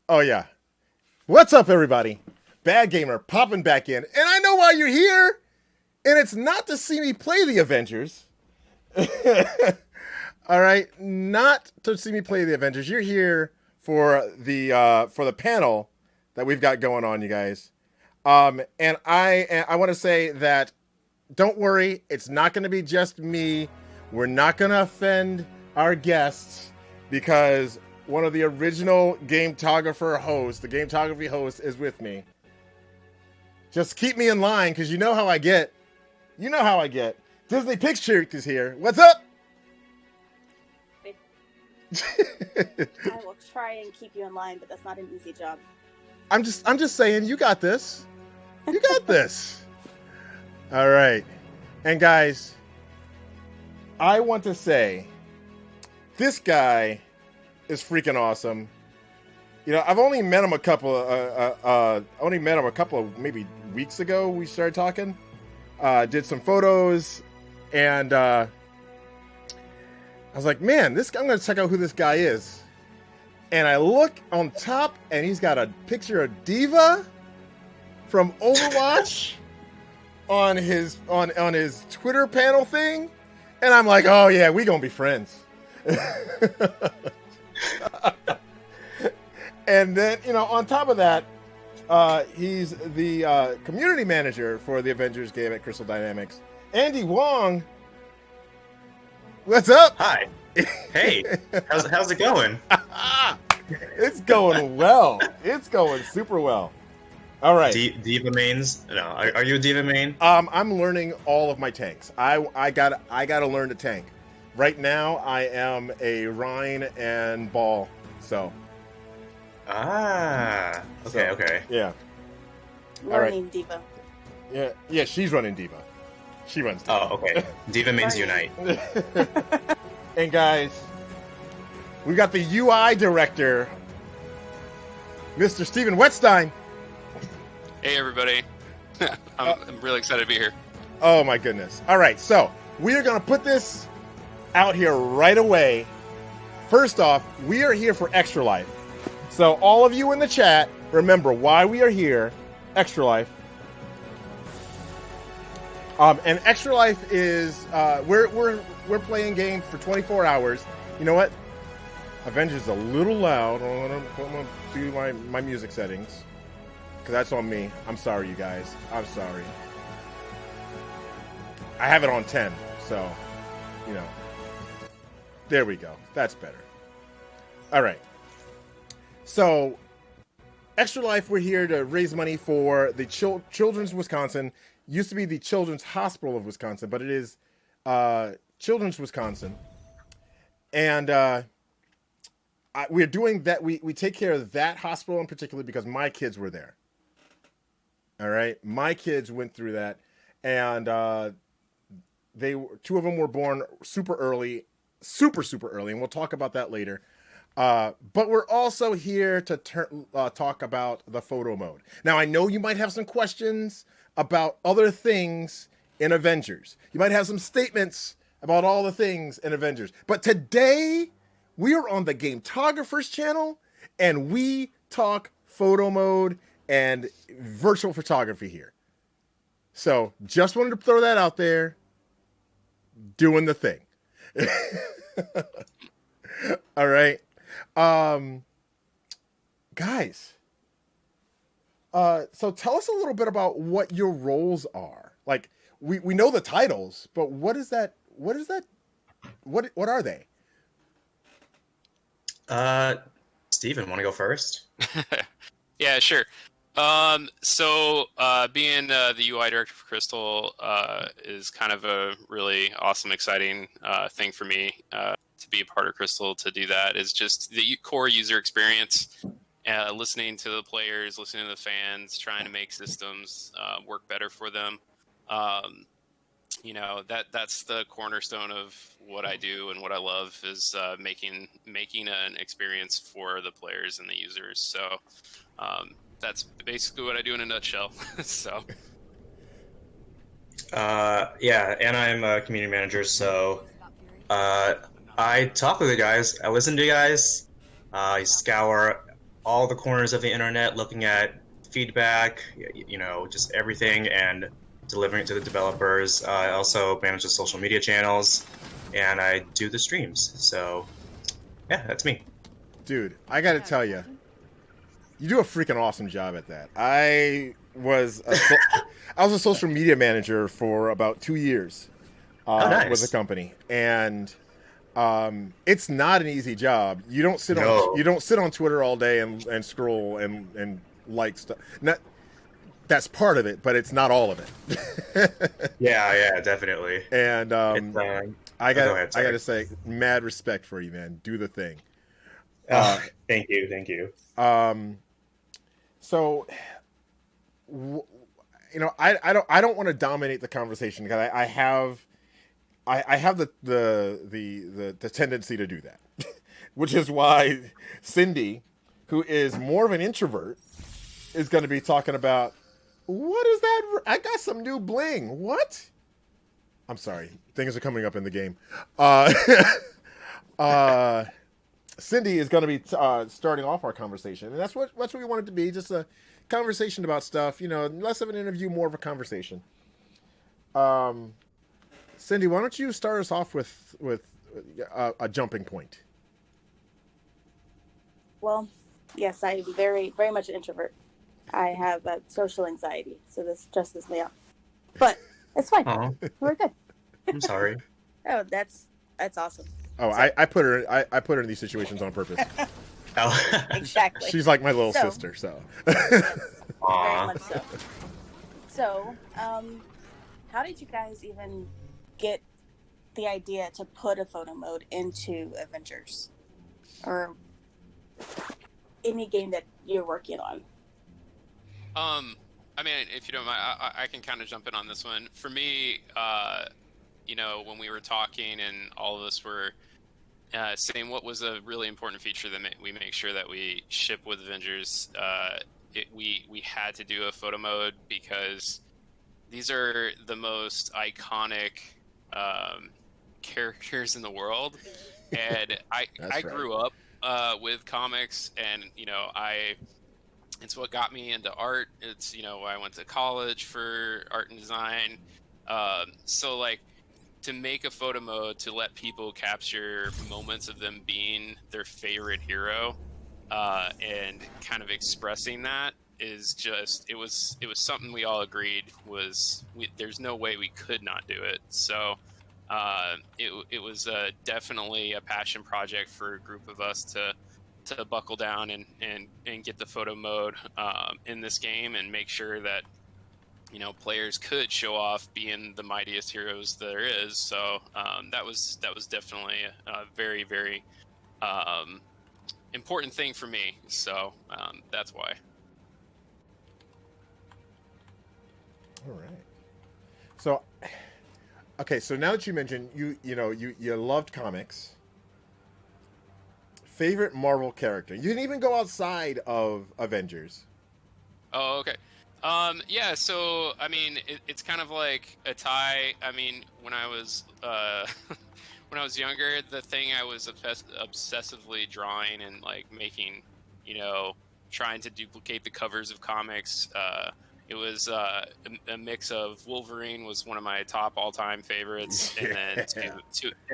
Oh yeah. What's up, everybody? Bad Gamer popping back in, and I know why you're here. And it's not to see me play the Avengers. All right, not to see me play the Avengers. You're here for the panel that we've got going on, you guys. And I want to say that don't worry, it's not going to be just me. We're not going to offend our guests because one of the original Gametographer hosts, the Gametography host, is with me. Just keep me in line because you know how I get. You know how I get. Disney Picture is here. What's up? I will try and keep you in line, but that's not an easy job. I'm just saying, you got this. You got this. All right. And guys, I want to say this guy is freaking awesome. You know, I've only met him a couple of maybe weeks ago. We started talking, did some photos, and I was like, man, I'm going to check out who this guy is. And I look on top, and he's got a picture of Diva from Overwatch on his Twitter panel thing, and I'm like, oh yeah, we gonna be friends. And then, you know, on top of that, he's the community manager for the Avengers game at Crystal Dynamics. Andy Wong, what's up? Hi. Hey, how's it going? It's going well. It's going super well. All right. Diva mains? No, are you a Diva main? I'm learning all of my tanks. I gotta learn to tank. Right now, I am a Rhine and Ball. So. Okay. Yeah. Learning right. Diva. Yeah. She's running Diva. She runs Diva. Oh, okay. Diva mains unite. And guys, we got the UI director, Mr. Steven Wetstein. Hey, everybody. I'm really excited to be here. Oh, my goodness. All right, so we are going to put this out here right away. First off, we are here for Extra Life. So all of you in the chat, remember why we are here, Extra Life. And Extra Life is, we're playing games for 24 hours. You know what? Avengers is a little loud. I'm going to do my music settings. Because that's on me. I'm sorry, you guys. I'm sorry. I have it on 10, so, you know. There we go. That's better. All right. So, Extra Life, we're here to raise money for the Children's Wisconsin. Used to be the Children's Hospital of Wisconsin, but it is Children's Wisconsin. And we're doing that. We take care of that hospital in particular because my kids were there. All right, my kids went through that, and two of them were born super early, super early, and we'll talk about that later. But we're also here to talk about the photo mode. Now, I know you might have some questions about other things in Avengers. You might have some statements about all the things in Avengers. But today, we are on the Gametographer's channel, and we talk photo mode and virtual photography here. So, just wanted to throw that out there. Doing the thing. All right. Guys. So tell us a little bit about what your roles are. Like, we know the titles, but what are they? Steven, want to go first? Yeah, sure. So being the UI director for Crystal is kind of a really awesome, exciting thing for me to be a part of Crystal. To do that is just the core user experience, listening to the players, listening to the fans, trying to make systems work better for them. You know, that's the cornerstone of what I do and what I love is making an experience for the players and the users. So that's basically what I do in a nutshell. So yeah, and I'm a community manager, so I talk with the guys, I listen to you guys, I scour all the corners of the internet, looking at feedback, just everything, and delivering it to the developers. I also manage the social media channels, and I do the streams. So, yeah, that's me. Dude, I gotta tell you, you do a freaking awesome job at that. I was a social media manager for about 2 years Nice. with a company, and it's not an easy job. You don't sit No. on Twitter all day and scroll and like stuff. That's part of it, but it's not all of it. Yeah, definitely. And I go ahead, sorry. gotta say, mad respect for you, man. Do the thing. Thank you. So, I don't want to dominate the conversation because I have the tendency to do that, which is why Cindy, who is more of an introvert, is going to be talking about what is that? I got some new bling. What? I'm sorry, things are coming up in the game. Cindy is going to be starting off our conversation, and that's what we want it to be, just a conversation about stuff, less of an interview, more of a conversation. Cindy, why don't you start us off with a jumping point? Well, yes, I'm very, very much an introvert. I have social anxiety, so this stresses me out. But it's fine. Aw, We're good. I'm sorry. Oh, that's awesome. Oh, I put her in these situations on purpose. Oh. Exactly. She's like my little So- sister, so. Very Aw. much so. So, how did you guys even get the idea to put a photo mode into Avengers, or any game that you're working on? I mean, if you don't mind, I can kind of jump in on this one. For me, when we were talking and all of us were saying what was a really important feature that we make sure that we ship with Avengers, we had to do a photo mode because these are the most iconic characters in the world, and I grew up with comics, and it's what got me into art. It's I went to college for art and design, so like to make a photo mode to let people capture moments of them being their favorite hero, and kind of expressing that is just it was something we all agreed there's no way we could not do it. So it was definitely a passion project for a group of us to buckle down and get the photo mode in this game and make sure that players could show off being the mightiest heroes there is. So that was definitely a very, very important thing for me. So that's why. All right. So, okay. So now that you mentioned you loved comics. Favorite Marvel character? You didn't even go outside of Avengers. Oh, okay. Yeah, so I mean, it's kind of like a tie. I mean, when I was younger, the thing I was obsessively drawing and like making, trying to duplicate the covers of comics. It was a mix of Wolverine was one of my top all-time favorites, and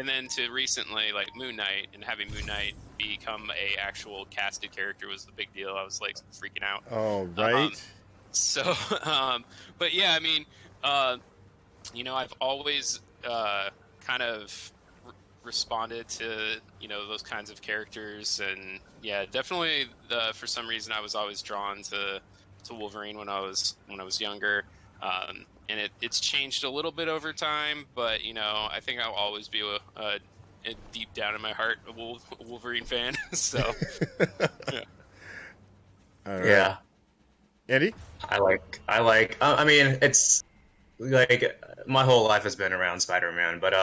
then to recently like Moon Knight, and having Moon Knight become a actual casted character was the big deal. I was like freaking out. Oh, right. So, but yeah, I mean, I've always kind of responded to those kinds of characters, and yeah, definitely for some reason I was always drawn to Wolverine when I was younger, and it's changed a little bit over time, but I think I'll always be a deep down in my heart a Wolverine fan. So yeah. All right. Yeah. Andy? I mean, it's like my whole life has been around Spider-Man, but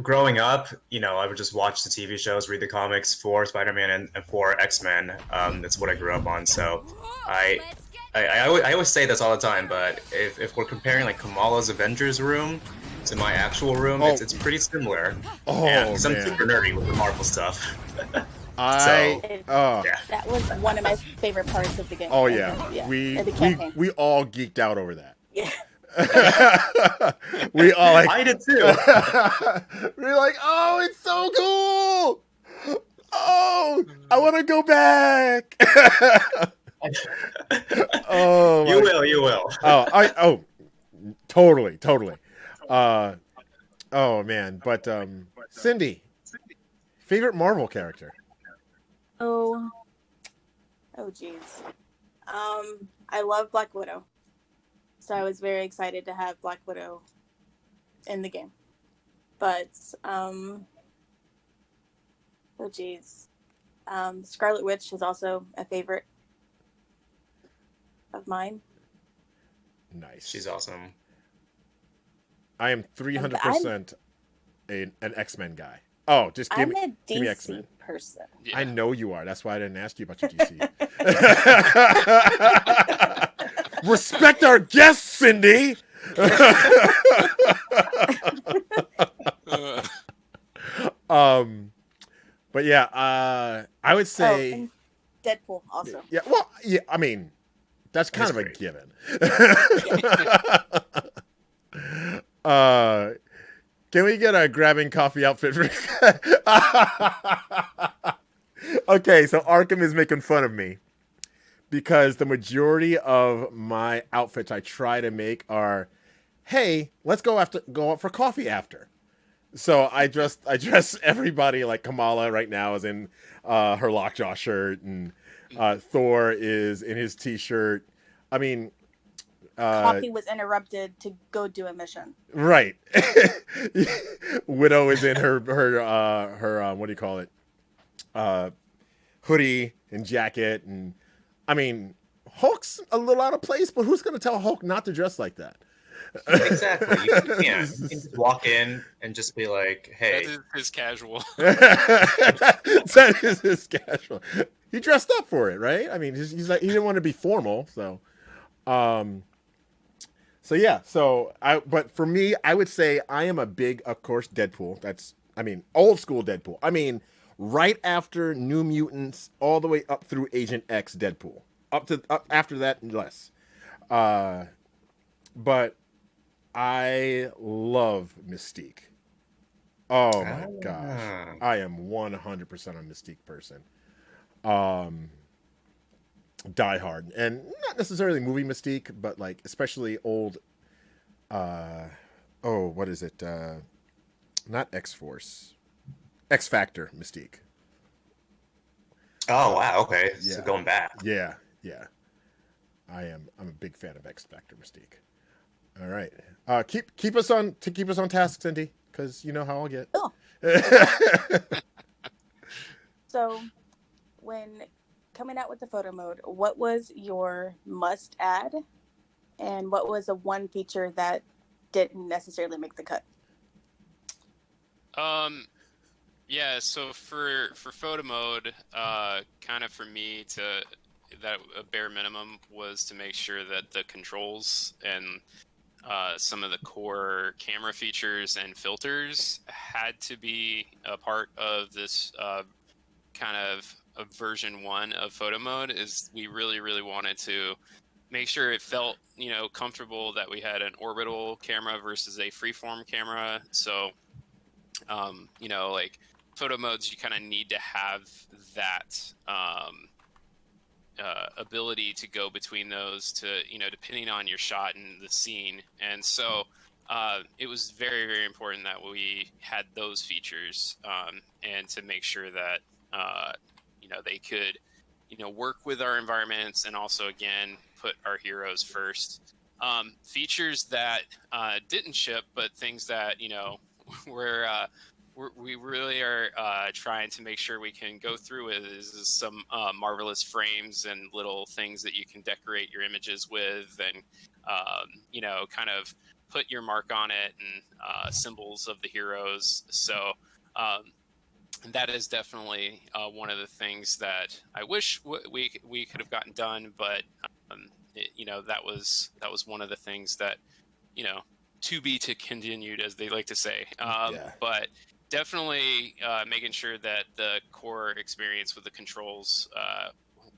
growing up, I would just watch the TV shows, read the comics for Spider-Man and for X-Men. That's what I grew up on. So I always say this all the time, but if we're comparing like Kamala's Avengers room to my actual room, it's pretty similar. Oh, yeah, 'cause I'm man. super nerdy with the Marvel stuff. I It, Yeah. that was one of my favorite parts of the game. oh of yeah, the- yeah, we of the we campaign. we all geeked out over that. Yeah. We all like I did too. we're like, oh, it's so cool. Oh, I want to go back. Oh, You will, you will. totally. Oh man, but Cindy, favorite Marvel character? Oh geez. I love Black Widow, so I was very excited to have Black Widow in the game. But oh geez, Scarlet Witch is also a favorite of mine. Nice. She's awesome. I am 300% an X-Men guy. Oh, just give I'm me a DC X-Men. person. Yeah. I know you are. That's why I didn't ask you about your DC. Respect our guests, Cindy. But yeah, I would say and Deadpool also. yeah. Well, yeah. I mean, that's kind That's of great. a given. Can we get a grabbing coffee outfit for? Okay, so Arkham is making fun of me because the majority of my outfits I try to make are, hey, let's go out for coffee after. So I dress everybody like Kamala right now is in her Lockjaw shirt, and Thor is in his t-shirt. I mean, Coffee was interrupted to go do a mission. right. Widow is in her what do you call it? Hoodie and jacket, and I mean, Hulk's a little out of place, but who's going to tell Hulk not to dress like that? Exactly. You can't. You can just walk in and just be like, "Hey." That is his casual. That is his casual. He dressed up for it, right? I mean, he's like, he didn't want to be formal, so yeah. But for me, I would say I am a big, of course, Deadpool. That's, I mean, old school Deadpool. I mean, right after New Mutants, all the way up through Agent X Deadpool. Up after that, less. But I love Mystique. Oh my gosh. I am 100% a Mystique person. Die Hard. And not necessarily movie Mystique, but like especially old what is it? Not X-Force. X Factor Mystique. Oh wow. Okay. So Yeah. going back. Yeah. I'm a big fan of X Factor Mystique. All right. Keep us on task, Cindy, because you know how I'll get. Oh. So, when coming out with the photo mode, what was your must add, and what was the one feature that didn't necessarily make the cut? Yeah, so for photo mode, kind of for me that a bare minimum was to make sure that the controls and some of the core camera features and filters had to be a part of this kind of a version 1 of photo mode. Is we really wanted to make sure it felt, comfortable that we had an orbital camera versus a freeform camera. So, like photo modes, you kind of need to have that ability to go between those to, depending on your shot and the scene. And so it was very important that we had those features and to make sure that, they could, work with our environments and also, again, put our heroes first. Features that didn't ship, but things that, we really are trying to make sure we can go through with is some marvelous frames and little things that you can decorate your images with, and kind of put your mark on it, and symbols of the heroes. So that is definitely one of the things that I wish we could have gotten done, but that was one of the things that to be continued, as they like to say. Yeah. But definitely making sure that the core experience with the controls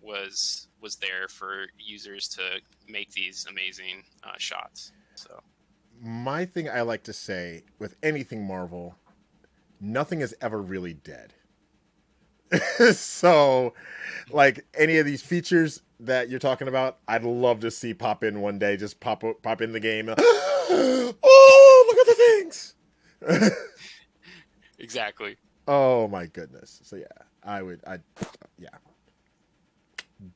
was there for users to make these amazing shots. So My thing I like to say with anything Marvel, nothing is ever really dead. So, like any of these features that you're talking about, I'd love to see pop in one day. Just pop in the game. Oh, look at the things! exactly. Oh my goodness. So yeah, yeah.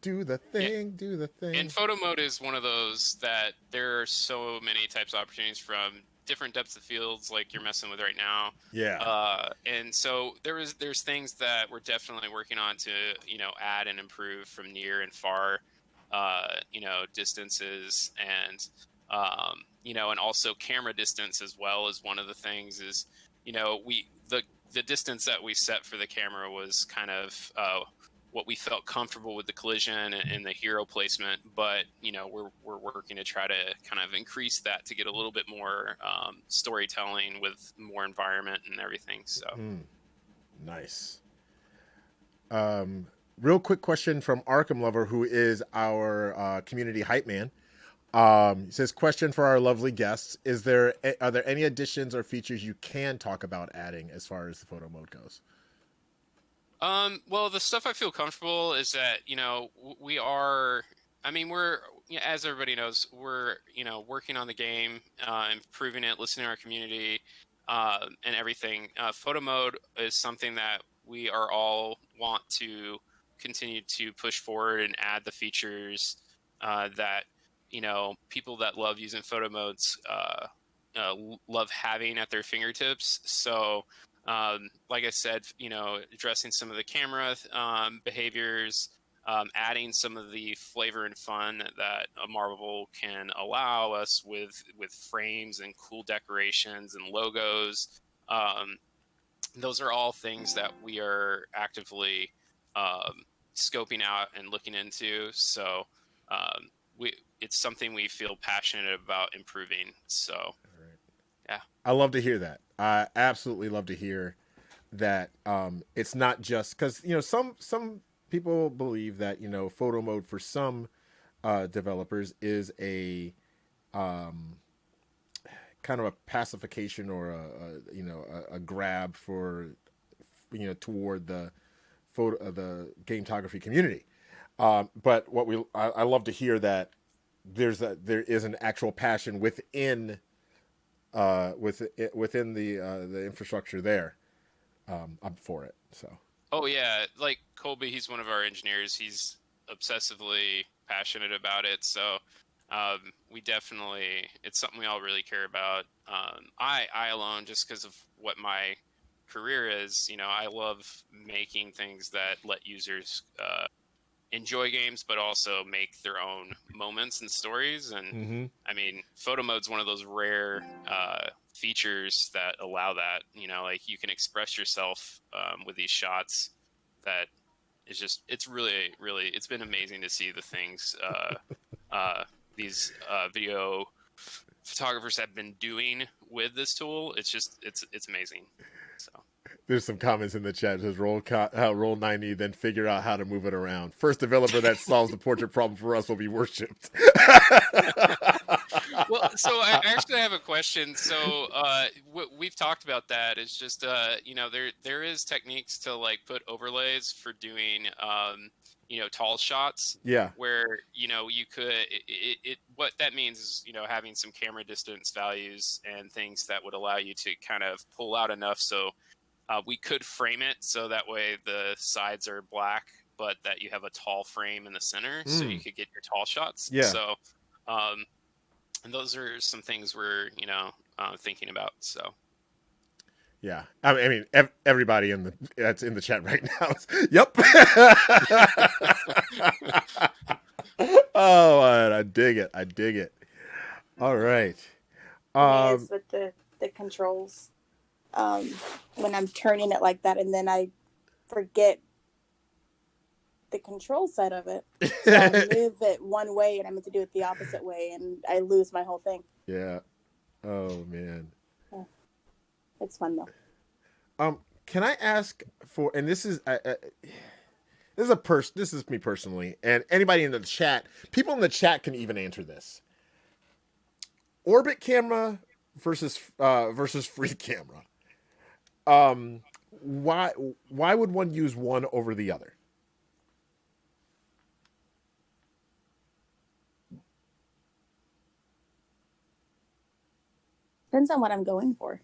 Do the thing, do the thing. And photo mode is one of those that there are so many types of opportunities from different depths of fields like you're messing with right now. Yeah. And so there's things that we're definitely working on to, add and improve from near and far, distances and, and also camera distance as well is one of the things is, the distance that we set for the camera was kind of, what we felt comfortable with the collision and the hero placement, but we're working to try to kind of increase that to get a little bit more storytelling with more environment and everything. So nice. Real quick question from Arkham Lover, who is our community hype man. He says, question for our lovely guests: are there any additions or features you can talk about adding as far as the photo mode goes? Well, the stuff I feel comfortable is that, we're, as everybody knows, we're, working on the game, improving it, listening to our community, and everything. Photo mode is something that we are all want to continue to push forward and add the features, that, people that love using photo modes, love having at their fingertips. So, like I said, addressing some of the camera behaviors, adding some of the flavor and fun that Marvel can allow us with frames and cool decorations and logos. Those are all things that we are actively scoping out and looking into. So it's something we feel passionate about improving. So, yeah. I love to hear that. I absolutely love to hear that. It's not just because some people believe that photo mode for some developers is a kind of a pacification or a grab for toward the the gametography community. But I love to hear that there is an actual passion within the infrastructure there. I'm for it. So. Oh yeah, like Colby, he's one of our engineers. He's obsessively passionate about it. So we definitely, it's something we all really care about. I alone, just because of what my career is, I love making things that let users enjoy games, but also make their own moments and stories. And photo mode's one of those rare features that allow that. Like you can express yourself with these shots. That is just, it's really, really, it's been amazing to see the things these video photographers have been doing with this tool. It's just, it's amazing. So. There's some comments in the chat. It says roll 90, then figure out how to move it around. First developer that solves the portrait problem for us will be worshipped. Well, so I actually have a question. So we've talked about that. It's just there is techniques to like put overlays for doing tall shots. Yeah. Where you could what that means is having some camera distance values and things that would allow you to kind of pull out enough so. We could frame it so that way the sides are black, but that you have a tall frame in the center, so you could get your tall shots. Yeah. So, and those are some things we're thinking about. So. Yeah, I mean, everybody that's in the chat right now. Yep. Oh, I dig it. I dig it. All right. Is with the controls. When I'm turning it like that, and then I forget the control side of it. So I move it one way, and I meant to do it the opposite way, and I lose my whole thing. Yeah. Oh man. It's fun though. Can I ask for? And this is this is me personally, and anybody in the chat, people in the chat can even answer this. Orbit camera versus free camera. Um, why would one use one over the other? Depends on what I'm going for.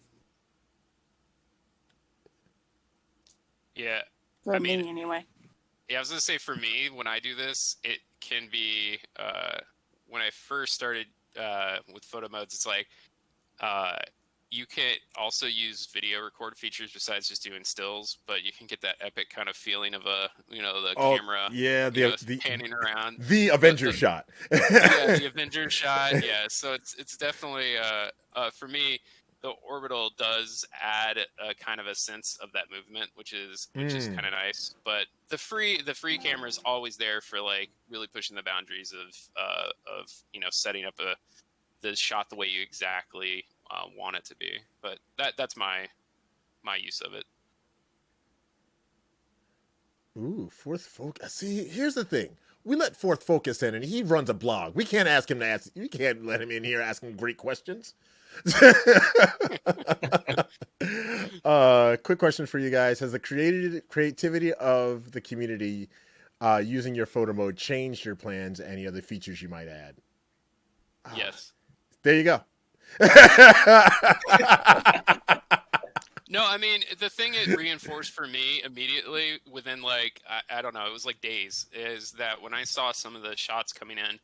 Yeah. For I mean, me, anyway. Yeah, I was gonna say for me, when I do this, it can be when I first started with photo modes, it's like you can also use video record features besides just doing stills, but you can get that epic kind of feeling of the camera, yeah, the panning around. the Avenger shot. Yeah, the Avenger shot. Yeah, so it's definitely for me, the orbital does add a kind of a sense of that movement, which is kind of nice. But the free camera is always there for like really pushing the boundaries of setting up the shot the way you exactly want it to be. But that's my use of it. Ooh, fourth focus. See, here's the thing. We let fourth focus in, and he runs a blog. We can't ask him to ask. We can't let him in here asking great questions. Quick question for you guys: has the creativity of the community using your photo mode changed your plans? Any other features you might add? Yes. There you go. No, I mean, the thing it reinforced for me immediately within like, I don't know, it was like days, is that when I saw some of the shots coming in,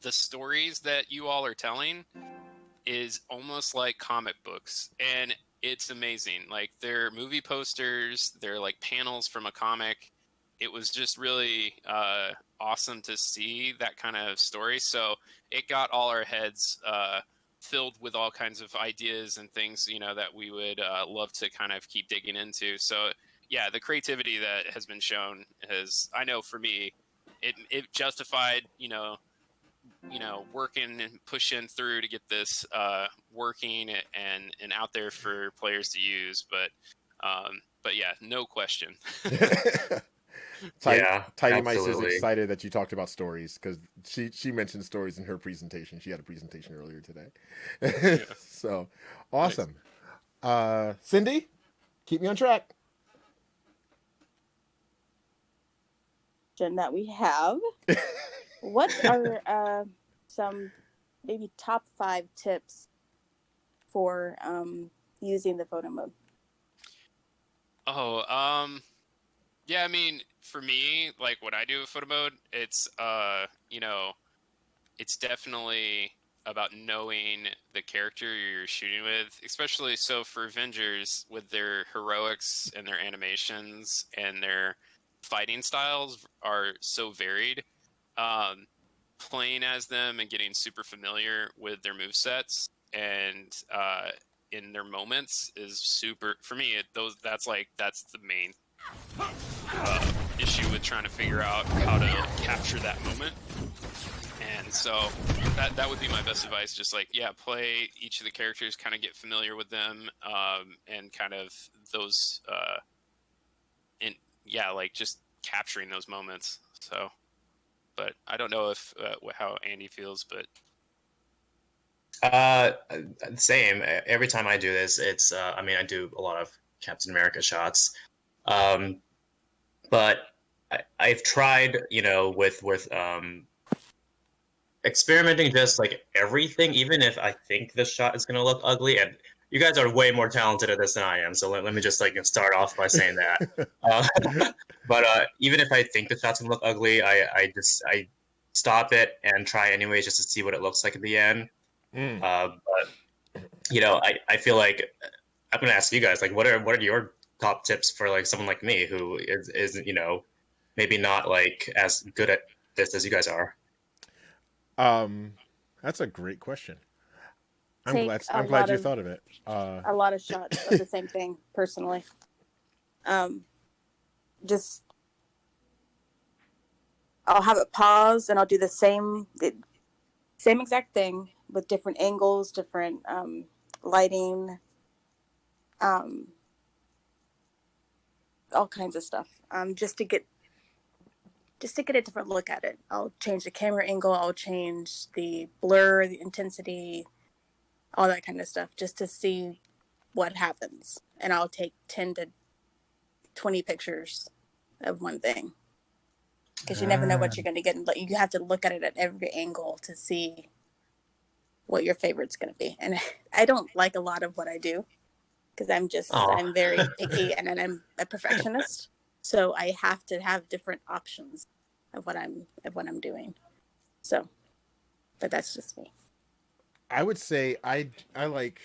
the stories that you all are telling is almost like comic books, and it's amazing. Like, they're movie posters, they're like panels from a comic. It was just really awesome to see that kind of story. So it got all our heads filled with all kinds of ideas and things, that we would love to kind of keep digging into. So yeah, the creativity that has been shown I know for me, it justified, working and pushing through to get this working and out there for players to use. But yeah, no question. Tidy Mice is excited that you talked about stories because she mentioned stories in her presentation. She had a presentation earlier today. Yeah. So awesome. Nice. Cindy, keep me on track. That we have. What are some maybe top 5 tips for using the photo mode? Yeah, I mean, for me, like when I do a photo mode, it's it's definitely about knowing the character you're shooting with, especially so for Avengers with their heroics and their animations and their fighting styles are so varied. Playing as them and getting super familiar with their movesets and in their moments is super for me. That's the main issue with trying to figure out how to capture that moment. And so that would be my best advice. Just like, yeah, play each of the characters, kind of get familiar with them, and kind of those, like just capturing those moments. So, but I don't know if how Andy feels, but same. Every time I do this, it's I do a lot of Captain America shots, but I've tried, with experimenting just like everything, even if I think the shot is going to look ugly. And you guys are way more talented at this than I am, so let me just start off by saying that. But even if I think the shot's going to look ugly, I stop it and try anyways just to see what it looks like at the end. But I feel like I'm going to ask you guys, like, what are your top tips for like someone like me who is maybe not like as good at this as you guys are? That's a great question. I'm glad you thought of it. A lot of shots of the same thing, personally. Just I'll have it pause and I'll do the same exact thing with different angles, different lighting. all kinds of stuff, just to get a different look at it. I'll change the camera angle, I'll change the blur, the intensity, all that kind of stuff, just to see what happens. And I'll take 10 to 20 pictures of one thing, because you never know what you're going to get. You have to look at it at every angle to see what your favorite's going to be. And I don't like a lot of what I do, because I'm very picky and I'm a perfectionist. So I have to have different options of what I'm doing. So, but that's just me. I would say I like.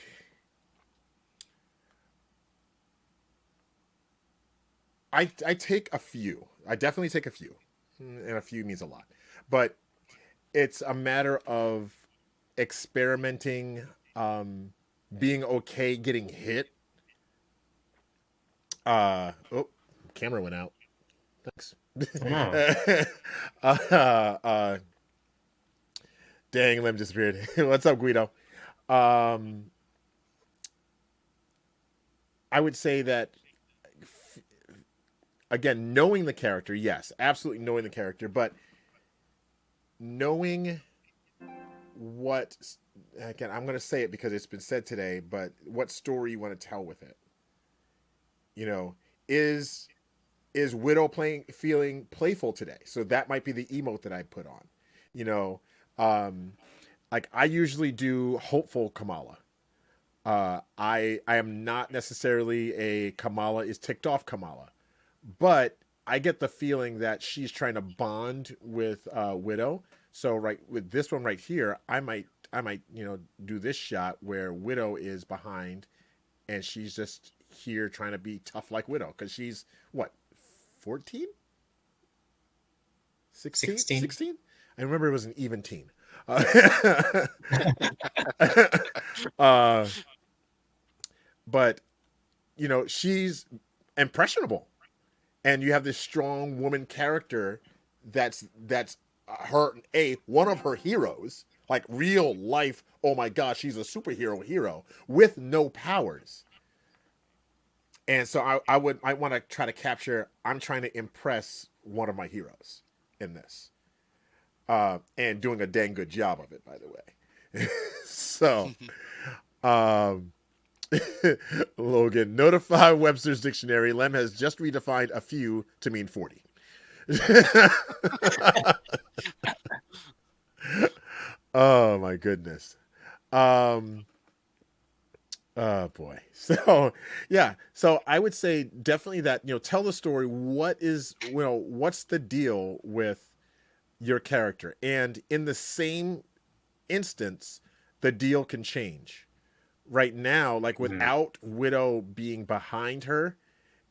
I take a few. I definitely take a few, and a few means a lot. But it's a matter of experimenting, being okay getting hit. Camera went out. Thanks. Dang, Lim disappeared. What's up, Guido? I would say that, again, knowing the character, yes, absolutely knowing the character, but knowing what, again, I'm going to say it because it's been said today, but what story you want to tell with it. You know, is Widow feeling playful today? So that might be the emote that I put on. You know, like I usually do hopeful Kamala. I am not necessarily a Kamala is ticked off Kamala, but I get the feeling that she's trying to bond with Widow. So right with this one right here, I might do this shot where Widow is behind, and she's just here trying to be tough like Widow, because she's what, 14? 16? I remember it was an even teen. But she's impressionable, and you have this strong woman character that's one of her heroes, like real life. Oh my gosh, she's a superhero hero with no powers. And so I want to try to capture. I'm trying to impress one of my heroes in this, and doing a dang good job of it, by the way. So, Logan, notify Webster's dictionary. Lem has just redefined a few to mean 40. Oh my goodness. Oh boy. So yeah. So I would say definitely that, tell the story. What's the deal with your character? And in the same instance, the deal can change. Right now, like without Widow being behind her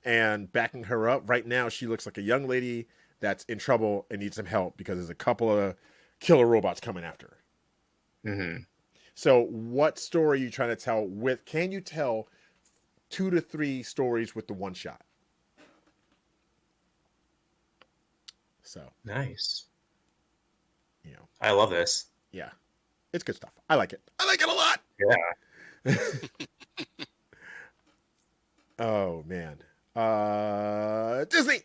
and backing her up, right now she looks like a young lady that's in trouble and needs some help because there's a couple of killer robots coming after her. Mm-hmm. So what story are you trying to tell can you tell 2 to 3 stories with the one shot? So nice. I love this. Yeah. It's good stuff. I like it. I like it a lot. Yeah. Oh man. Disney.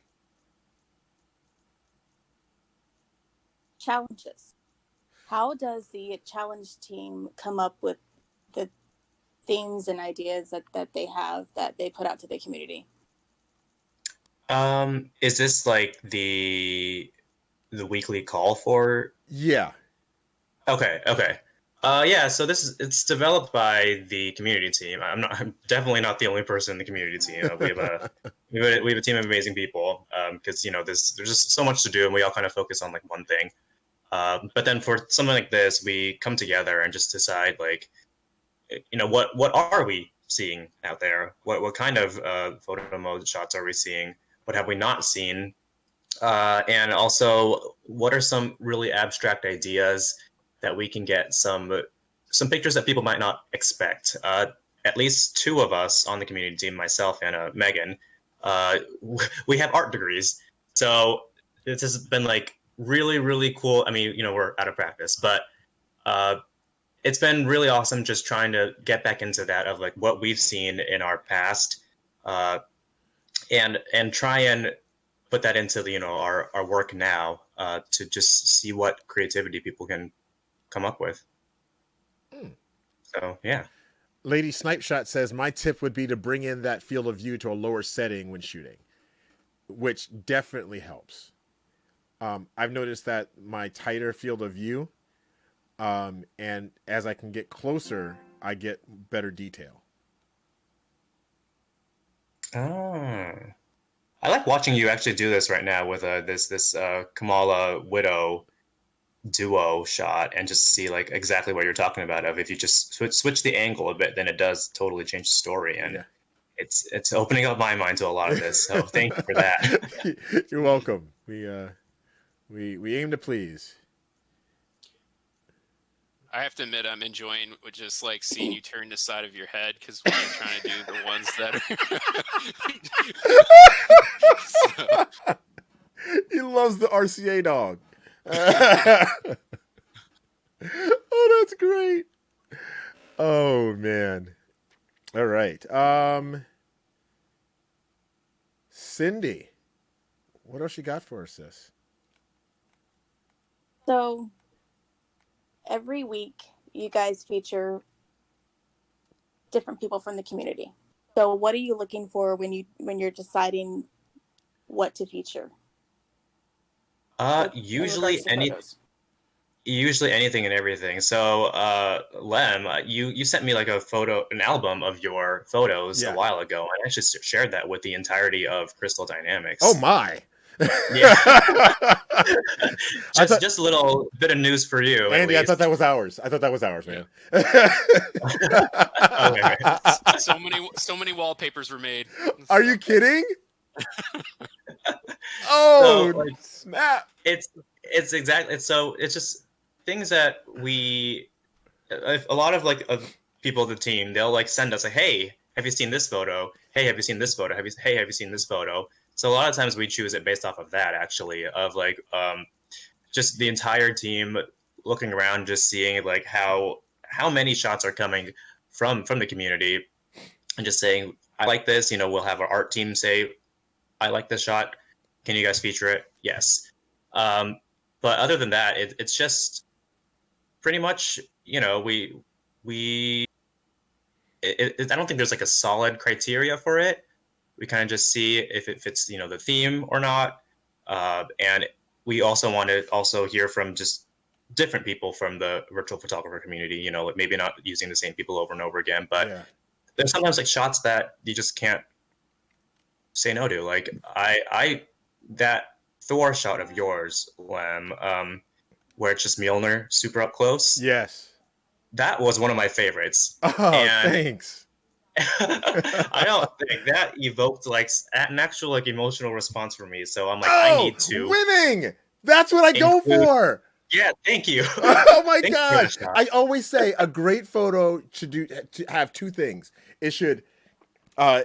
Challenges. How does the challenge team come up with the themes and ideas that they have that they put out to the community? Is this like the weekly call for? Yeah. Okay. Yeah. So it's developed by the community team. I'm definitely not the only person in the community team. We have a team of amazing people. Because there's just so much to do, and we all kind of focus on like one thing. But then for something like this, we come together and just decide, like, what are we seeing out there? What kind of photo mode shots are we seeing? What have we not seen? And also, what are some really abstract ideas that we can get some pictures that people might not expect? At least 2 of us on the community team, myself and Megan, we have art degrees. So this has been like really, really cool. I mean, we're out of practice, but it's been really awesome just trying to get back into that of like what we've seen in our past, uh, and try and put that into the, our work now, to just see what creativity people can come up with. Hmm. So yeah. Lady Snipeshot says, my tip would be to bring in that field of view to a lower setting when shooting, which definitely helps. I've noticed that my tighter field of view, and as I can get closer, I get better detail. Oh. I like watching you actually do this right now with this Kamala Widow duo shot, and just see like exactly what you're talking about. Of if you just switch the angle a bit, then it does totally change the story, and Yeah. it's opening up my mind to a lot of this. So thank you for that. You're welcome. We aim to please. I have to admit, I'm enjoying just like seeing you turn the side of your head, because when you're trying to do the ones that are. He loves the RCA dog. Oh, that's great. Oh man. All right. Cindy, what else you got for us, sis? So every week you guys feature different people from the community. So what are you looking for when you're deciding what to feature? Like, in Usually regards to photos? usually anything and everything. So, Lem, you sent me like an album of your photos a Yeah. while ago. I actually shared that with the entirety of Crystal Dynamics. Oh my. Yeah. I thought, just a little bit of news for you, Andy, at I thought least. that was ours. I thought that was ours, man. Okay. So many wallpapers were made. Are you kidding? Oh, So, like, snap. it's exactly, so it's just things that a lot of like of people of the team, they'll like send us like, hey, have you seen this photo? Hey, have you seen this photo? Have you seen this photo? So a lot of times we choose it based off of that, actually, of like, just the entire team looking around, just seeing like how many shots are coming from the community, and just saying, I like this. We'll have our art team say, I like this shot. Can you guys feature it? Yes. But other than that, it's just pretty much, we I don't think there's like a solid criteria for it. We kind of just see if it fits, the theme or not. And we also want to also hear from just different people from the virtual photographer community, like maybe not using the same people over and over again, but Yeah. there's sometimes like shots that you just can't say no to. Like that Thor shot of yours, Lem, where it's just Mjolnir super up close. Yes. That was one of my favorites. Oh, And thanks. I don't think that evoked like an actual like emotional response for me. So I'm like, Oh, I need to winning. That's what I go include- for. Yeah, thank you. Oh my Thank you for gosh. that shot. I always say a great photo to have two things. It should be,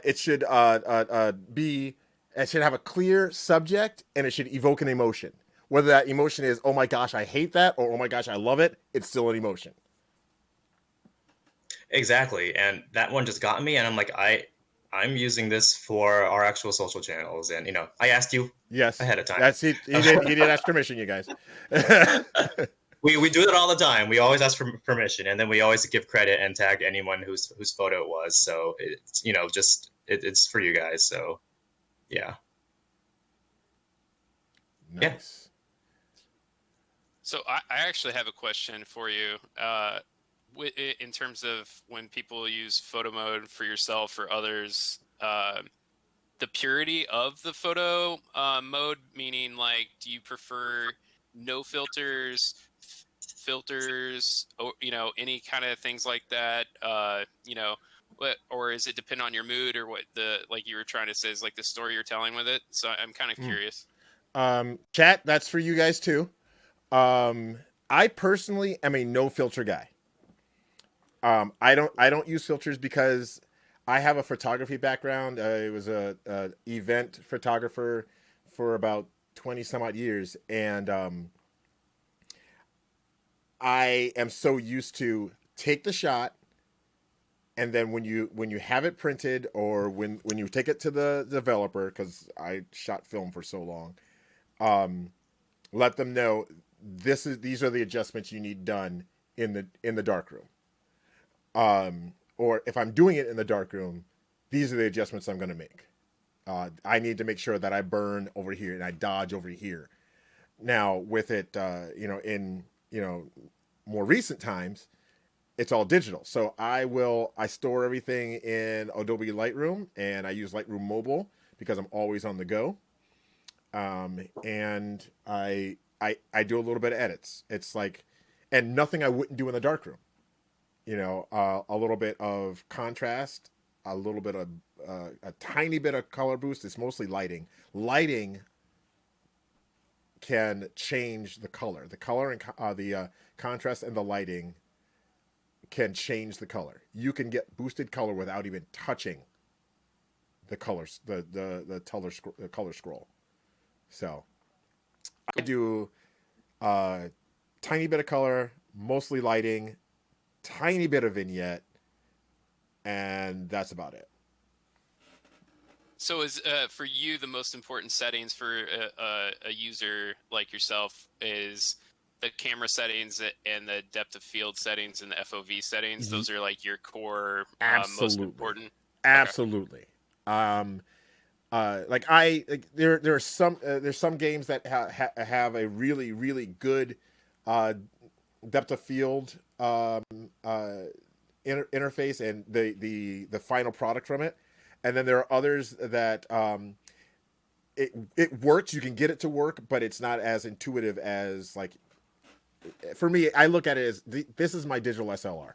it should have a clear subject, and it should evoke an emotion. Whether that emotion is, oh my gosh, I hate that, or oh my gosh, I love it, it's still an emotion. Exactly, and that one just got me, and I'm like, I'm using this for our actual social channels, and I asked you Yes. ahead of time. That's it. He did ask permission, you guys. We do that all the time. We always ask for permission, and then we always give credit and tag anyone whose photo it was. So it's it's for you guys. So yeah. Nice. So I actually have a question for you. In terms of when people use photo mode for yourself or others, the purity of the photo mode, meaning like, do you prefer no filters, or any kind of things like that? Or is it depend on your mood, or what like you were trying to say is like the story you're telling with it? So I'm kind of curious. Chat, that's for you guys too. I personally am a no filter guy. I don't use filters because I have a photography background. I was a event photographer for about 20 some odd years, and I am so used to take the shot, and then when you have it printed, or when you take it to the developer, because I shot film for so long, let them know these are the adjustments you need done in the darkroom. Or if I'm doing it in the darkroom, these are the adjustments I'm going to make. I need to make sure that I burn over here and I dodge over here. Now with it, in more recent times, it's all digital. So I store everything in Adobe Lightroom, and I use Lightroom Mobile because I'm always on the go. And I do a little bit of edits. It's like, and nothing I wouldn't do in the darkroom. A little bit of contrast, a little bit of a tiny bit of color boost. It's mostly lighting. Lighting can change the color. The color and the contrast and the lighting can change the color. You can get boosted color without even touching the colors, the color scroll. So I do a tiny bit of color, mostly lighting, tiny bit of vignette, and that's about it. So is for you the most important settings for a user like yourself is the camera settings and the depth of field settings and the FOV settings? Mm-hmm. Those are like your core most important. Absolutely. Okay. There's some games that have a really, really good depth of field interface and the final product from it, and then there are others that it works. You can get it to work, but it's not as intuitive as, like, for me. I look at it as this is my digital SLR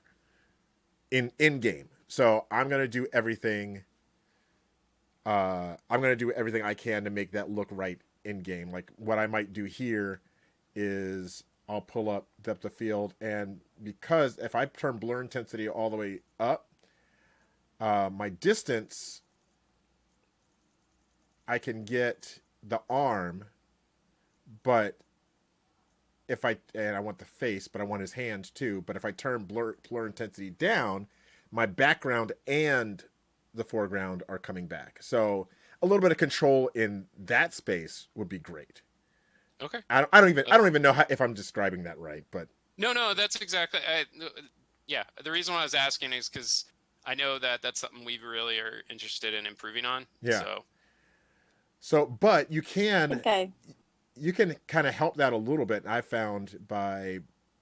in game, so I'm gonna do everything. I'm gonna do everything I can to make that look right in game. Like what I might do here is I'll pull up depth of field, and because if I turn blur intensity all the way up, my distance, I can get the arm, but and I want the face, but I want his hand too. But if I turn blur intensity down, my background and the foreground are coming back. So a little bit of control in that space would be great. Okay. I don't even know if I'm describing that right, but no, that's exactly. Yeah, the reason why I was asking is because I know that that's something we really are interested in improving on. Yeah. So, but you can kind of help that a little bit. I found by,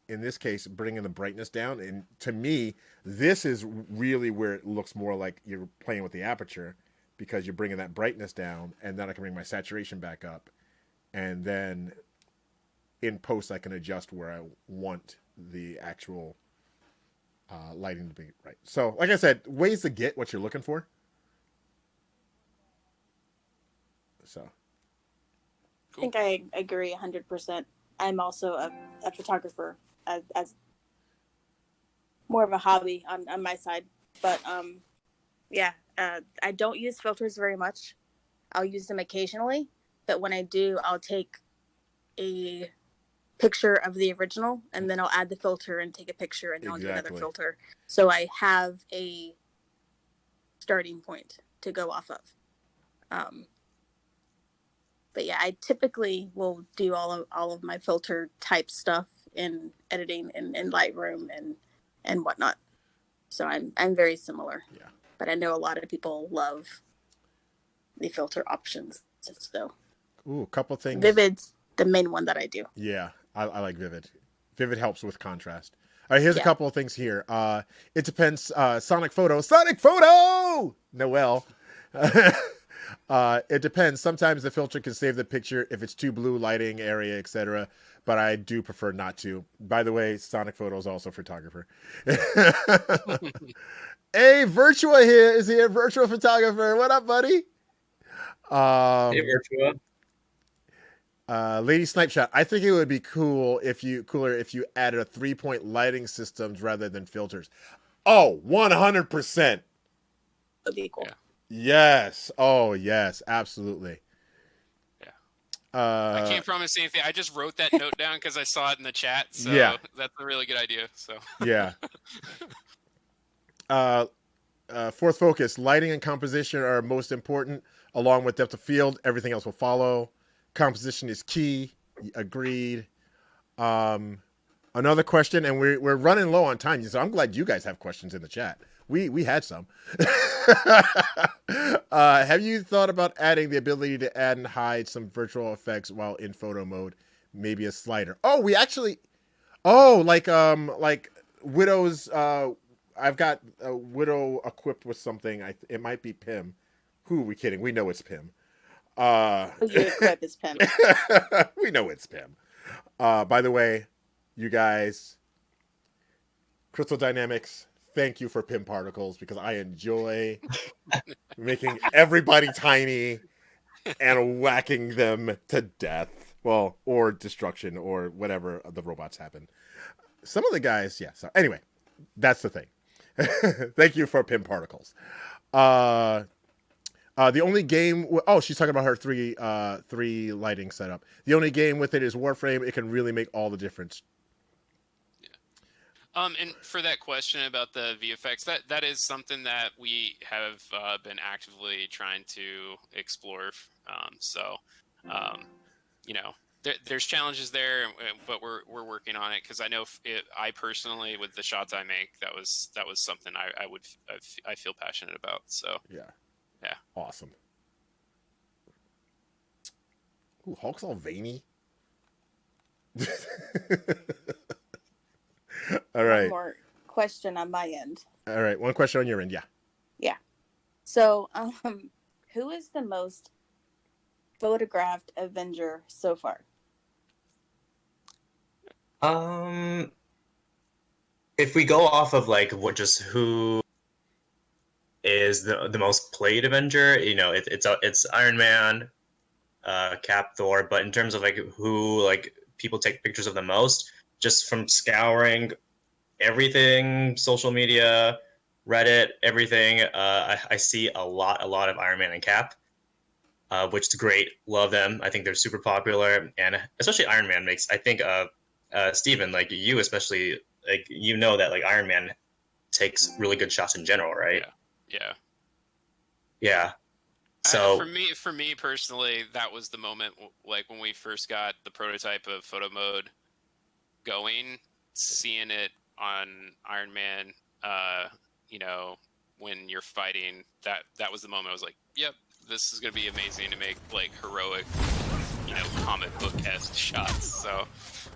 in this case, bringing the brightness down, and to me, this is really where it looks more like you're playing with the aperture, because you're bringing that brightness down, and then I can bring my saturation back up. And then in post, I can adjust where I want the actual lighting to be right. So, like I said, ways to get what you're looking for. So, I think I agree 100%. I'm also a photographer as more of a hobby on my side. But I don't use filters very much. I'll use them occasionally. But when I do, I'll take a picture of the original, and then I'll add the filter and take a picture, and then I'll do another filter. So I have a starting point to go off of. But yeah, I typically will do all of my filter type stuff in editing in Lightroom and whatnot. So I'm very similar. Yeah. But I know a lot of people love the filter options. So. Ooh, a couple things. Vivid's the main one that I do. Yeah, I like Vivid. Vivid helps with contrast. All right, here's a couple of things here. It depends. Sonic Photo! Noel. It depends. Sometimes the filter can save the picture if it's too blue, lighting, area, etc. But I do prefer not to. By the way, Sonic Photo is also a photographer. Hey, Virtua here is here. Virtual photographer. What up, buddy? Hey, Virtua. Lady Snipe Shot. I think it would be cooler if you added a 3-point lighting systems rather than filters. Oh, 100%. That'd be cool. Yeah. Yes. Oh, yes. Absolutely. Yeah. I can't promise anything. I just wrote that note down because I saw it in the chat. So Yeah. that's a really good idea. So Yeah. Fourth focus: lighting and composition are most important, along with depth of field. Everything else will follow. Composition is key. Agreed. Another question, and we're running low on time, so I'm glad you guys have questions in the chat. We had some. Have you thought about adding the ability to add and hide some virtual effects while in photo mode? Maybe a slider. Oh, we actually. Oh, like Widow's. I've got a Widow equipped with something. It might be Pim. Who are we kidding? We know it's Pim. Who you equip is Pim. We know it's Pim. By the way, you guys, Crystal Dynamics, thank you for Pim particles because I enjoy making everybody tiny and whacking them to death. Well, or destruction or whatever the robots happen. Some of the guys, yeah. So anyway, that's the thing. Thank you for Pim particles. The only game. Oh, she's talking about her three lighting setup. The only game with it is Warframe. It can really make all the difference. And for that question about the VFX, that is something that we have been actively trying to explore. You know, there's challenges there, but we're working on it because I know I personally, with the shots I make, that was something I feel passionate about. So Yeah. Yeah. Awesome. Ooh, Hulk's all veiny. All right. One more question on my end. All right. One question on your end. Yeah. Yeah. So, who is the most photographed Avenger so far? If we go off of like who is the most played Avenger, you know, it's Iron Man, Cap, Thor. But in terms of like who like people take pictures of the most, just from scouring everything, social media, Reddit, everything, I see a lot of Iron Man and Cap, which is great. Love them. I think they're super popular, and especially Iron Man makes. I think Steven, like you especially, like you know that like Iron Man takes really good shots in general, right? Yeah. Yeah. So for me personally, that was the moment, like when we first got the prototype of photo mode going, seeing it on Iron Man, you know, when you're fighting, that was the moment I was like, yep, this is gonna be amazing to make like heroic, you know, comic book-esque shots. So,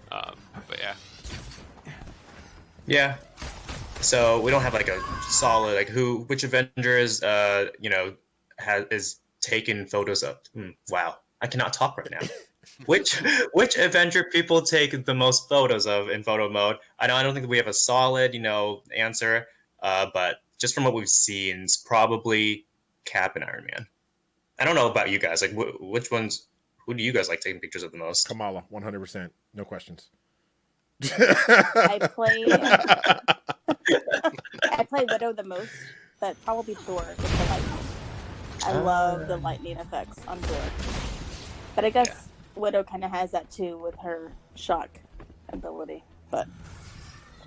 but yeah. Yeah. So we don't have like a solid like which Avenger is you know is taking photos of. Wow, I cannot talk right now. which Avenger people take the most photos of in photo mode? I don't think we have a solid answer. But just from what we've seen, it's probably Cap and Iron Man. I don't know about you guys. Like which ones? Who do you guys like taking pictures of the most? Kamala, 100%, no questions. I play Widow the most, but probably Thor with the lightning. I love the lightning effects on Thor. But I guess Widow kind of has that too with her shock ability. But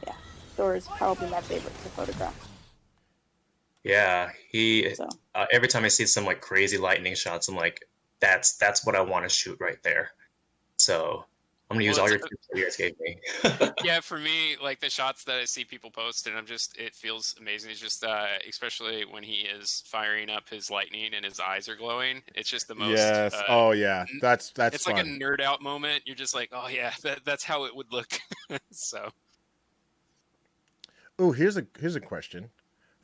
yeah, Thor is probably my favorite to photograph. Yeah, every time I see some like crazy lightning shots, I'm like, that's what I want to shoot right there. So I'm gonna use all your tips that you guys gave me. Yeah, for me, like the shots that I see people post, and it feels amazing. It's just, especially when he is firing up his lightning and his eyes are glowing. It's just the most. Yes. Oh yeah. That's. It's fun. like a nerd out moment. You're just like, oh yeah, that's how it would look. So. Oh, here's a question.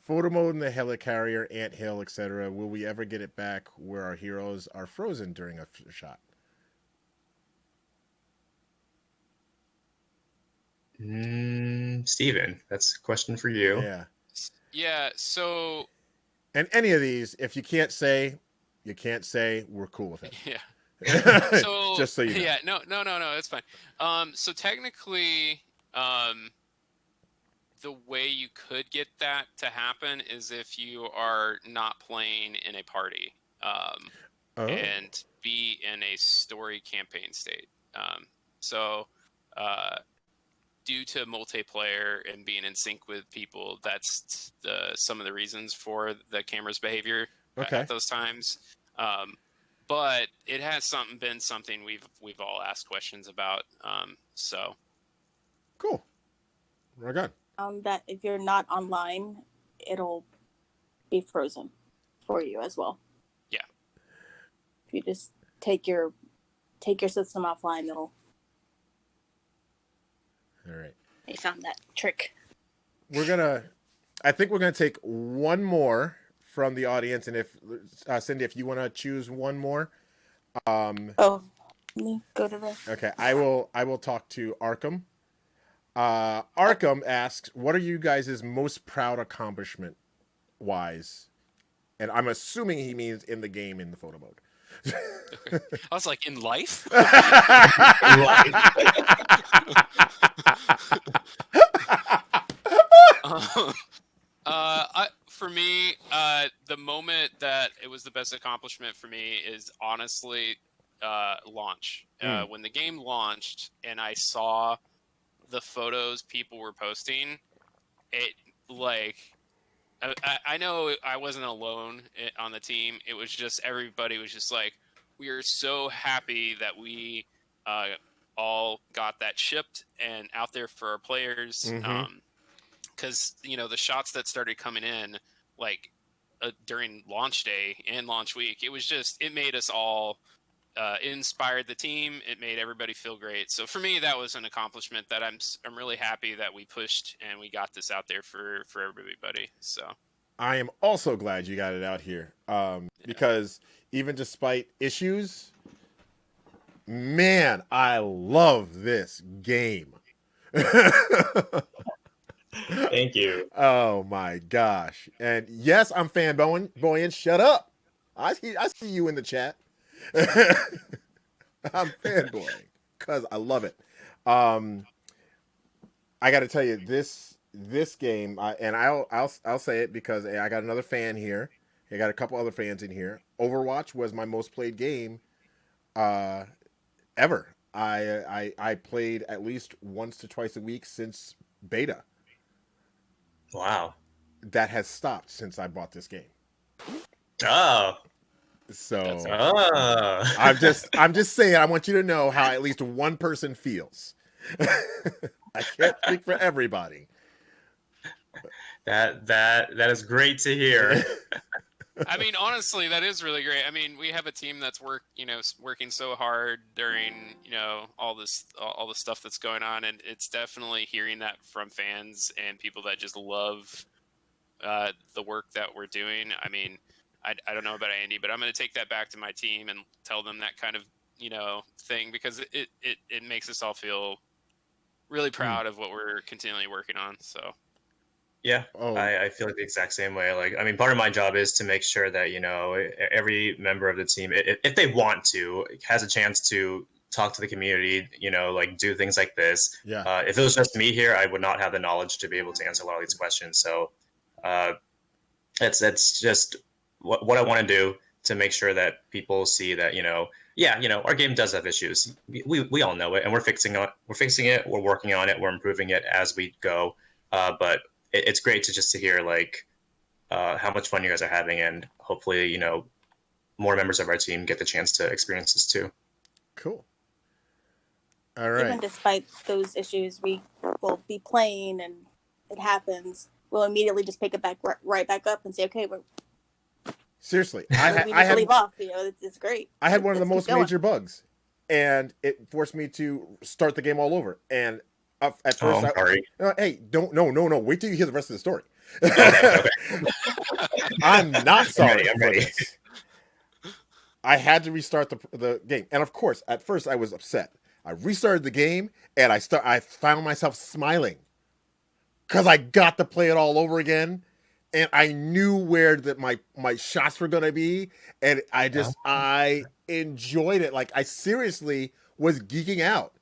Photo mode in the helicarrier, anthill, etc. Will we ever get it back where our heroes are frozen during a shot? Steven, that's a question for you. Yeah. So. And any of these, if you can't say, you can't say. We're cool with it. Yeah. So just so you know. Yeah. No. That's fine. So technically, the way you could get that to happen is if you are not playing in a party. and be in a story campaign state. So, due to multiplayer and being in sync with people, that's some of the reasons for the camera's behavior at those times. But it has been something we've all asked questions about. So cool. Right on. That if you're not online, it'll be frozen for you as well. Yeah. If you just take your system offline, it'll. All right. They found that trick. I think we're gonna take one more from the audience, and if Cindy, if you want to choose one more. Let me go to the. Okay, I will talk to Arkham. Arkham asks, "What are you guys' most proud accomplishment wise?" And I'm assuming he means in the game, in the photo mode. Okay. I was like, in life? For me, the moment that it was the best accomplishment for me is honestly launch. When the game launched and I saw the photos people were posting, it like I know I wasn't alone on the team. It was just everybody was just like, we are so happy that we all got that shipped and out there for our players. Because the shots that started coming in like during launch day and launch week, it made us all inspired the team. It made everybody feel great. So for me, that was an accomplishment that I'm really happy that we pushed and we got this out there for everybody. So I am also glad you got it out here, because even despite issues, man, I love this game. Thank you. Oh my gosh! And yes, I'm fanboying. Shut up! I see you in the chat. I'm fanboying because I love it. I got to tell you, this game, and I'll say it because I got another fan here. I got a couple other fans in here. Overwatch was my most played game ever. I played at least once to twice a week since beta. Wow. That has stopped since I bought this game. Oh. So I'm just saying, I want you to know how at least one person feels. I can't speak for everybody. That is great to hear. I mean, honestly, that is really great. I mean, we have a team that's working so hard during, all the stuff that's going on, and it's definitely hearing that from fans and people that just love the work that we're doing. I mean, I don't know about Andy, but I'm going to take that back to my team and tell them that kind of, thing, because it makes us all feel really proud of what we're continually working on. So. Yeah, I feel like the exact same way. Like, I mean, part of my job is to make sure that, every member of the team, if they want to, has a chance to talk to the community, like do things like this. Yeah. If it was just me here, I would not have the knowledge to be able to answer a lot of these questions. So that's just what I want to do to make sure that people see that, our game does have issues. We all know it, and we're fixing it. We're working on it. We're improving it as we go. But it's great to hear how much fun you guys are having, and hopefully, more members of our team get the chance to experience this too. Cool. All right. Even despite those issues, we will be playing, and it happens. We'll immediately just pick it back right back up and say, "Okay, we're." Seriously, I had leave off. It's great. I had one of the most major bugs, and it forced me to start the game all over. And at first, I'm sorry. Hey, no. Wait till you hear the rest of the story. Okay. I'm not sorry. I'm ready. I had to restart the game, and of course, at first I was upset. I restarted the game, and I found myself smiling because I got to play it all over again, and I knew where my shots were gonna be, and I enjoyed it. Like, I seriously was geeking out.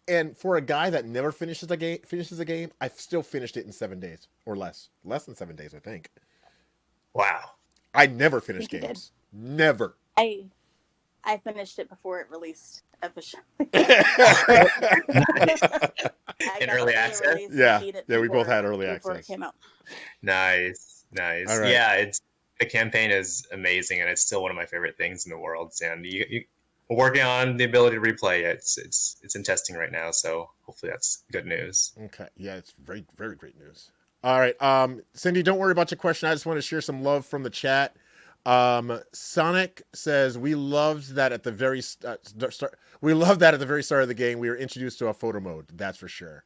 And for a guy that never finishes a game, I've still finished it in 7 days or less than 7 days, I think. Wow. I never finish games. Never. I finished it before it released officially. In early access? Yeah, we both had early before access. it came out. Nice. All right. Yeah, the campaign is amazing, and it's still one of my favorite things in the world. And we're working on the ability to replay it. It's in testing right now, so hopefully that's good news. Okay. Yeah, it's very, very great news. All right. Cindy, don't worry about your question. I just want to share some love from the chat. Sonic says we loved that at the very start. We loved that at the very start of the game. We were introduced to a photo mode. That's for sure.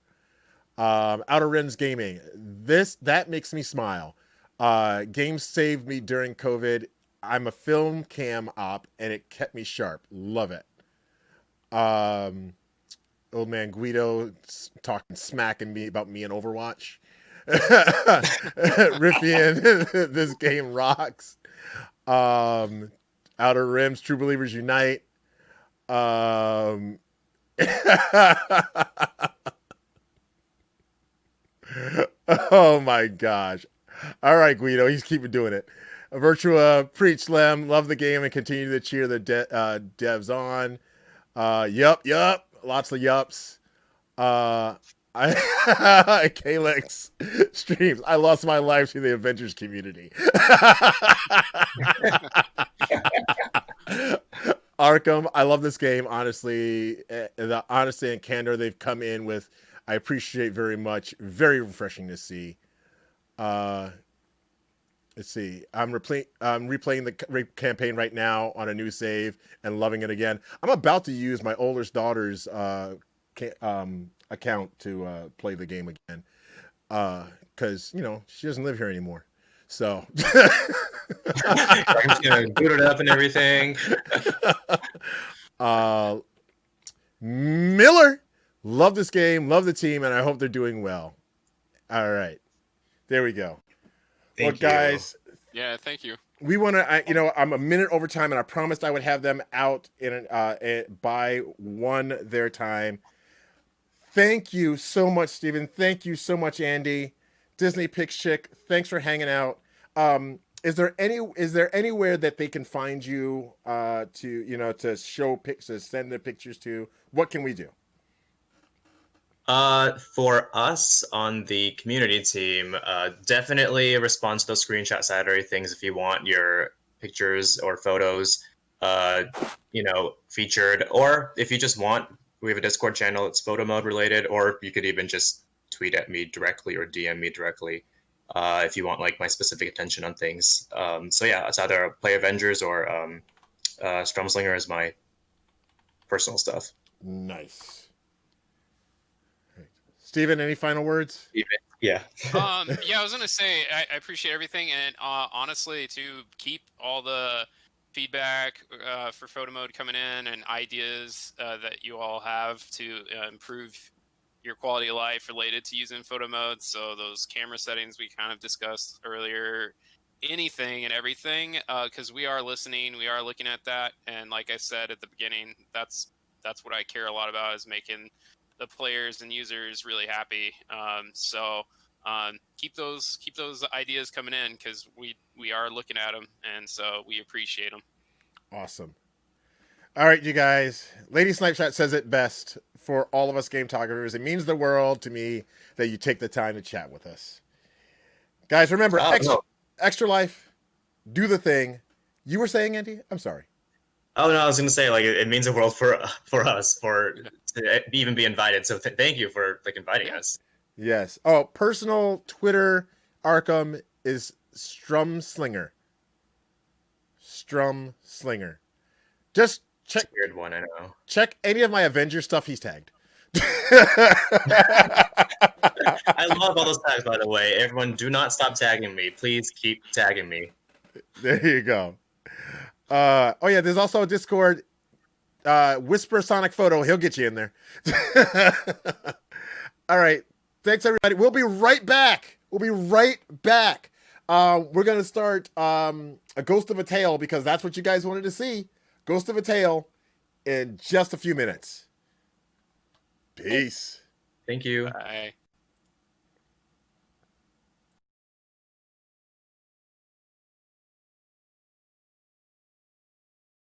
Outer Rims Gaming. That makes me smile. Games saved me during COVID. I'm a film cam op, and it kept me sharp. Love it. Old man Guido talking smack and me about me and Overwatch. Riffian, this game rocks. Outer Rims, True Believers Unite. Oh my gosh. All right, Guido, he's keeping doing it. Virtua, preach Lem, love the game and continue to cheer the devs on. Yup, lots of yups. Kalex streams. I lost my life to the Avengers community. Arkham, I love this game. Honestly, the honesty and candor they've come in with, I appreciate very much. Very refreshing to see. Let's see. I'm replaying the campaign right now on a new save and loving it again. I'm about to use my oldest daughter's account to play the game again, because she doesn't live here anymore. So I'm just gonna boot it up and everything. Miller, love this game, love the team, and I hope they're doing well. All right, there we go. Thank well, you. guys, Yeah, thank you. we want to. I'm a minute over time, and I promised I would have them out by 1 their time. Thank you so much, Steven. Thank you so much, Andy. Disney Pix Chick, thanks for hanging out. Is there anywhere that they can find you to show pics, to send their pictures to? What can we do? For us on the community team, definitely respond to those screenshot Saturday things if you want your pictures or photos, featured, or if you just want, we have a Discord channel that's photo mode related, or you could even just tweet at me directly or DM me directly if you want like my specific attention on things. So yeah, it's either play Avengers or Strumslinger is my personal stuff. Nice. Steven, any final words? Yeah. Yeah, I was gonna say I appreciate everything, and honestly, to keep all the feedback for photo mode coming in and ideas that you all have to improve your quality of life related to using photo mode. So those camera settings we kind of discussed earlier, anything and everything, because we are listening, we are looking at that, and like I said at the beginning, that's what I care a lot about, is making the players and users really happy. Keep those ideas coming in, because we are looking at them, and so we appreciate them. Awesome. All right, you guys. Lady Snipeshot says it best for all of us game talkers. It means the world to me that you take the time to chat with us. Guys, remember, extra life, do the thing. You were saying, Andy? I'm sorry. Oh no, I was going to say, like, it means the world for us to even be invited. So thank you for inviting us. Yes. Oh, personal Twitter Arkham is Strumslinger. Strumslinger. Just check. Weird one, I know. Check any of my Avenger stuff. He's tagged. I love all those tags, by the way. Everyone, do not stop tagging me. Please keep tagging me. There you go. Oh yeah, there's also a Discord. Whisper Sonic Photo. He'll get you in there. All right. Thanks, everybody. We'll be right back. We're going to start a Ghost of a Tale, because that's what you guys wanted to see. Ghost of a Tale in just a few minutes. Peace. Thank you. Bye.